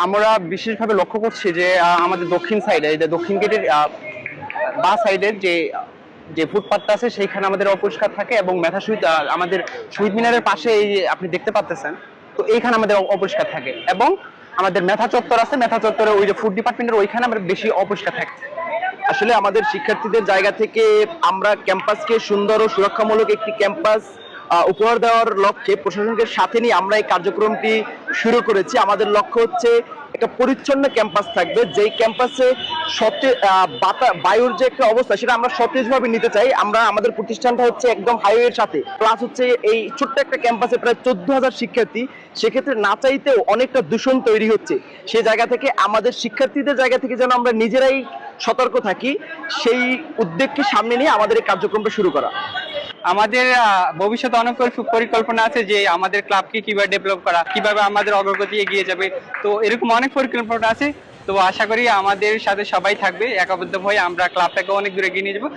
আমরা বিশেষভাবে লক্ষ্য করছি যে আমাদের দক্ষিণ সাইডে, যে দক্ষিণ গেটের বা সাইডের যে যে ফুটপাথটা আছে সেইখানে আমাদের অপরিষ্কার থাকে, এবং মেধা শহীদ আমাদের শহীদ মিনারের পাশে এই যে আপনি দেখতে পাচ্ছেন, তো এইখানে আমাদের অপরিষ্কার থাকে। এবং আমাদের মেধা চত্বর আছে, মেধা চত্বরে ওই যে ফুড ডিপার্টমেন্টের ওইখানে আমাদের বেশি অপরিষ্কার থাকে। আসলে আমাদের শিক্ষার্থীদের জায়গা থেকে আমরা ক্যাম্পাসকে সুন্দর ও সুরক্ষামূলক একটি ক্যাম্পাস উপহার দেওয়ার লক্ষ্যে প্রশাসনকে সাথে নিয়ে আমরা এই কার্যক্রমটি শুরু করেছি। আমাদের লক্ষ্য হচ্ছে একটা পরিচ্ছন্ন ক্যাম্পাস থাকবে, যেই ক্যাম্পাসে বায়ুর যে একটা অবস্থা সেটা আমরা সতেজভাবে নিতে চাই। আমরা আমাদের প্রতিষ্ঠানটা হচ্ছে একদম হাইওয়ের সাথে, প্লাস হচ্ছে এই ছোট্ট একটা ক্যাম্পাসে প্রায় 14,000 শিক্ষার্থী, সেক্ষেত্রে না চাইতেও অনেকটা দূষণ তৈরি হচ্ছে। সেই জায়গা থেকে আমাদের শিক্ষার্থীদের জায়গা থেকে যেন আমরা নিজেরাই সতর্ক থাকি, সেই উদ্যোগকে সামনে নিয়ে আমাদের এই কার্যক্রমটা শুরু করা। আমাদের ভবিষ্যতে অনেক পরিকল্পনা আছে যে আমাদের ক্লাবকে কিভাবে ডেভেলপ করা, কিভাবে আমাদের অগ্রগতি এগিয়ে যাবে। তো এরকম অনেক পরিকল্পনা আছে। তো আশা করি আমাদের সাথে সবাই থাকবে, একবদ্ধ হয়ে আমরা ক্লাবটাকে অনেক দূরে এগিয়ে নিয়ে যাবো।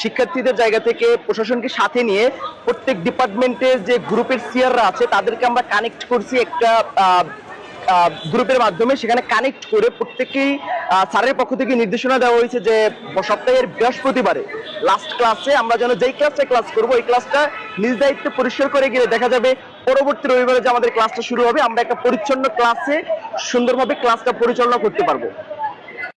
শিক্ষার্থীদের জায়গা থেকে প্রশাসনকে সাথে নিয়ে প্রত্যেক ডিপার্টমেন্টের যে গ্রুপের সিআররা আছে তাদেরকে আমরা কানেক্ট করছি একটা গ্রুপের মাধ্যমে। সেখানে কানেক্ট করে প্রত্যেকেই স্যারের পক্ষ থেকে নির্দেশনা দেওয়া হয়েছে যে সপ্তাহের বৃহস্পতিবারে লাস্ট ক্লাসে আমরা যেন যেই ক্লাসে ক্লাস করবো ওই ক্লাসটা নিজ দায়িত্বে পরিষ্কার করে গেলে দেখা যাবে পরবর্তী রবিবারে যে আমাদের ক্লাসটা শুরু হবে আমরা একটা পরিচ্ছন্ন ক্লাসে সুন্দরভাবে ক্লাসটা পরিচালনা করতে পারবো।